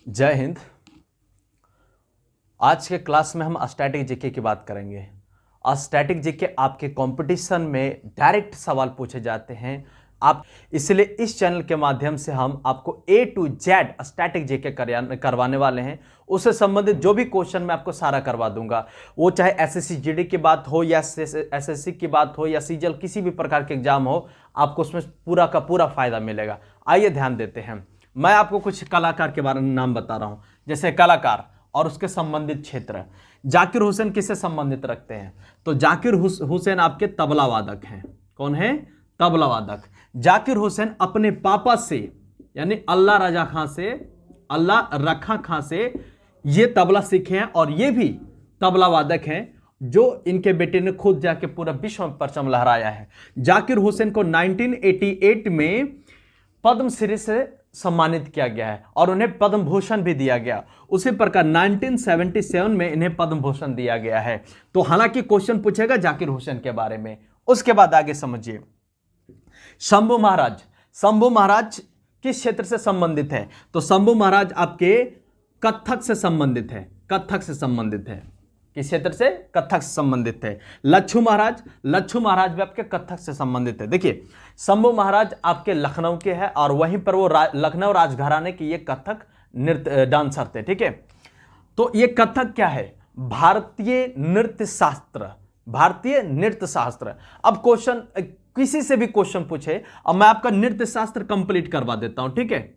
जय हिंद। आज के क्लास में हम स्टैटिक जीके की बात करेंगे। स्टैटिक जीके आपके कंपटीशन में डायरेक्ट सवाल पूछे जाते हैं आप, इसलिए इस चैनल के माध्यम से हम आपको A to Z static GK करवाने वाले हैं। उससे संबंधित जो भी क्वेश्चन मैं आपको सारा करवा दूंगा, वो चाहे एसएससी जीडी की बात हो या एसएससी की बात हो या सीजीएल किसी भी प्रकार के एग्जाम हो, आपको उसमें पूरा का पूरा फायदा मिलेगा। आइए ध्यान देते हैं। मैं आपको कुछ कलाकार के बारे में नाम बता रहा हूं, जैसे कलाकार और उसके संबंधित क्षेत्र। जाकिर हुसैन किससे संबंधित रखते हैं? तो जाकिर हुसैन आपके तबला वादक हैं। कौन है? तबला वादक। जाकिर हुसैन अपने पापा से यानी अल्लाह रजा खां से, अल्लाह रखा खां से ये तबला सीखे हैं और ये भी तबला वादक हैं, जो इनके बेटे ने खुद जाके पूरा विश्व में परचम लहराया है। जाकिर हुसैन को 1988 में पद्मश्री से सम्मानित किया गया है और उन्हें पद्म भूषण भी दिया गया। उसी प्रकार 1977 में इन्हें पद्म भूषण दिया गया है। तो हालांकि क्वेश्चन पूछेगा जाकिर हुसैन के बारे में। उसके बाद आगे समझिए, शंभू महाराज। शंभू महाराज किस क्षेत्र से संबंधित है? तो शंभू महाराज आपके कथक से संबंधित है। कथक से संबंधित है। किस क्षेत्र से? कथक से संबंधित है। लच्छू महाराज। लच्छू महाराज भी आपके कथक से संबंधित है। देखिए, शंभू महाराज आपके लखनऊ के हैं और वहीं पर वो लखनऊ राजघराने के ये कथक नृत्य डांसर थे। ठीक है, तो ये कथक क्या है? भारतीय नृत्य शास्त्र। भारतीय नृत्य शास्त्र। अब क्वेश्चन किसी से भी क्वेश्चन पूछे, अब मैं आपका नृत्य शास्त्र कंप्लीट करवा देता हूं। ठीक है,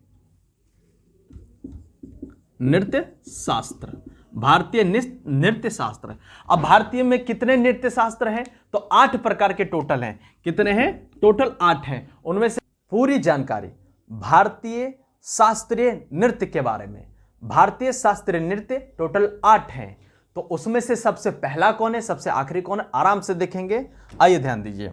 नृत्य शास्त्र, भारतीय नृत्य शास्त्र। अब भारतीय में कितने नृत्य शास्त्र हैं? तो 8 प्रकार के टोटल हैं। कितने हैं? टोटल 8 हैं। उनमें से पूरी जानकारी भारतीय शास्त्रीय नृत्य के बारे में। भारतीय शास्त्रीय नृत्य टोटल 8 हैं। तो उसमें से सबसे पहला कौन है, सबसे आखिरी कौन है, आराम से देखेंगे। आइए ध्यान दीजिए।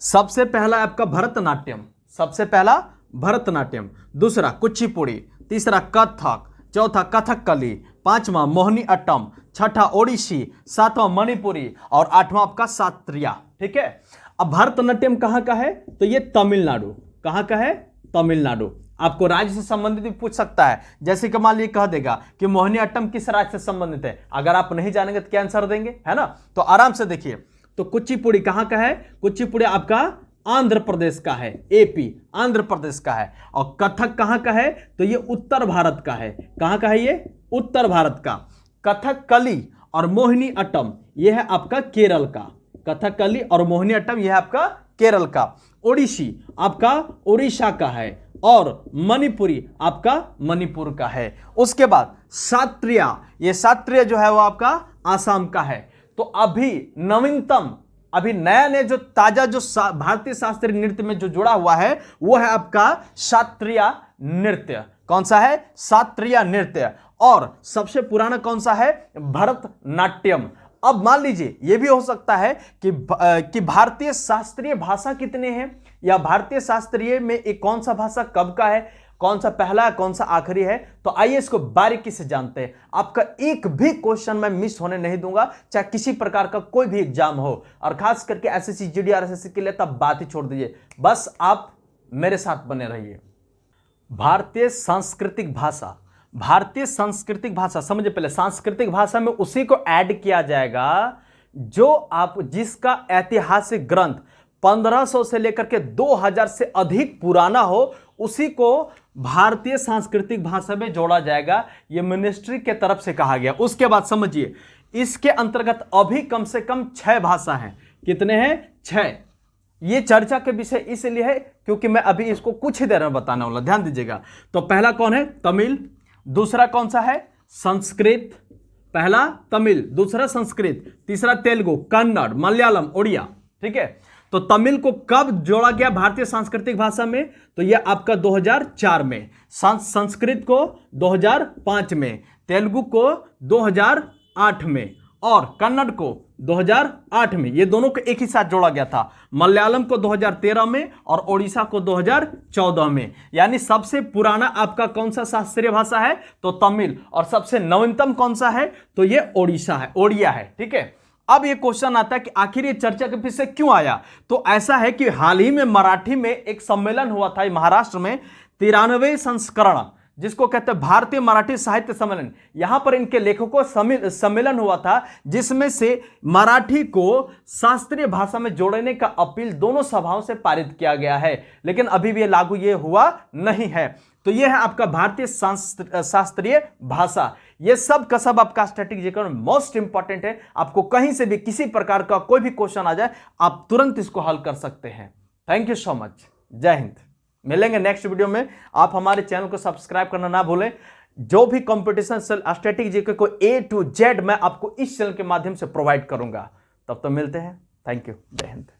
सबसे पहला आपका भरतनाट्यम। सबसे पहला भरतनाट्यम, दूसरा कुचिपुड़ी, तीसरा कथक, चौथा कथकली, पांचवा मोहिनी अट्टम, छठा ओडिसी, सातवां मणिपुरी और आठवां आपका शास्त्रीय। ठीक है, अब भरतनाट्यम कहां का है? तो ये तमिलनाडु। कहां का है? तमिलनाडु। आपको राज्य से संबंधित भी पूछ सकता है, जैसे कि मान लीजिए कह देगा कि मोहिनी अट्टम किस राज्य से संबंधित है। अगर आप नहीं जानेंगे तो क्या आंसर देंगे, है ना? तो आराम से देखिए। तो कुचिपुड़ी कहां का है? कुचिपुड़ी आपका आंध्र प्रदेश का है। एपी, आंध्र प्रदेश का है। और कथक कहां का है? तो ये उत्तर भारत का है। कहां का है ये? उत्तर भारत का। कथकली और मोहिनी अट्टम ये है आपका केरल का। कथकली और मोहिनी अट्टम यह है आपका केरल का। ओडिसी आपका उड़ीसा का है और मणिपुरी आपका मणिपुर का है। उसके बाद शास्त्रीय, ये शास्त्रीय जो है वो आपका आसाम का है। तो अभी नवीनतम, अभी नया नया जो ताजा जो भारतीय शास्त्रीय नृत्य में जो जुड़ा हुआ है वो है आपका शास्त्रीय नृत्य। कौन सा है? शास्त्रीय नृत्य। और सबसे पुराना कौन सा है? भरतनाट्यम। अब मान लीजिए ये भी हो सकता है कि भारतीय शास्त्रीय भाषा कितने हैं, या भारतीय शास्त्रीय में एक कौन सा भाषा कब का है, कौन सा पहला है, कौन सा आखिरी है। तो आइए इसको बारीकी से जानते हैं। आपका एक भी क्वेश्चन मैं मिस होने नहीं दूंगा, चाहे किसी प्रकार का कोई भी एग्जाम हो, और खास करके एसएससी जीडी और एसएससी के लिए तब बात ही छोड़ दीजिए, बस आप मेरे साथ बने रहिए। भारतीय सांस्कृतिक भाषा। भारतीय सांस्कृतिक भाषा समझे पहले। सांस्कृतिक भाषा में उसी को ऐड किया जाएगा जो आप जिसका ऐतिहासिक ग्रंथ 1500 से लेकर के 2000 से अधिक पुराना हो, उसी को भारतीय सांस्कृतिक भाषा में जोड़ा जाएगा। यह मिनिस्ट्री के तरफ से कहा गया। उसके बाद समझिए, इसके अंतर्गत अभी कम से कम 6 भाषा हैं। कितने हैं? 6। ये चर्चा के विषय इसलिए है क्योंकि मैं अभी इसको कुछ ही देर में बताने वाला, ध्यान दीजिएगा। तो पहला कौन है? तमिल। दूसरा कौन सा है? संस्कृत। पहला तमिल, दूसरा संस्कृत, तीसरा तेलुगु, कन्नड़, मलयालम, उड़िया। ठीक है, तो तमिल को कब जोड़ा गया भारतीय सांस्कृतिक भाषा में? तो यह आपका 2004 में, संस्कृत को 2005 में, तेलुगु को 2008 में और कन्नड़ को 2008 में। ये दोनों को एक ही साथ जोड़ा गया था। मलयालम को 2013 में और ओडिशा को 2014 में। यानी सबसे पुराना आपका कौन सा शास्त्रीय भाषा है? तो तमिल। और सबसे नवीनतम कौन सा है? तो ये ओडिशा है, ओडिया है। ठीक है, अब ये क्वेश्चन आता है कि आखिर ये चर्चा के पीछे क्यों आया? तो ऐसा है कि हाल ही में मराठी में एक सम्मेलन हुआ था महाराष्ट्र में, 93वें संस्करण जिसको कहते हैं भारतीय मराठी साहित्य सम्मेलन। यहां पर इनके लेखकों सम्मेलन हुआ था, जिसमें से मराठी को शास्त्रीय भाषा में जोड़ने का अपील दोनों सभाओं से पारित किया गया है, लेकिन अभी भी लागू ये हुआ नहीं है। तो ये है आपका भारतीय शास्त्रीय भाषा। ये सब का सब आपका स्टैटिक जीके में मोस्ट इंपॉर्टेंट है। आपको कहीं से भी किसी प्रकार का कोई भी क्वेश्चन आ जाए, आप तुरंत इसको हल कर सकते हैं। Thank you so much. जय हिंद। मिलेंगे नेक्स्ट वीडियो में। आप हमारे चैनल को सब्सक्राइब करना ना भूलें। जो भी कंपटीशन स्टैटिक जीके को A to Z मैं आपको इस चैनल के माध्यम से प्रोवाइड करूंगा। तब तो मिलते हैं। Thank you. जय हिंद।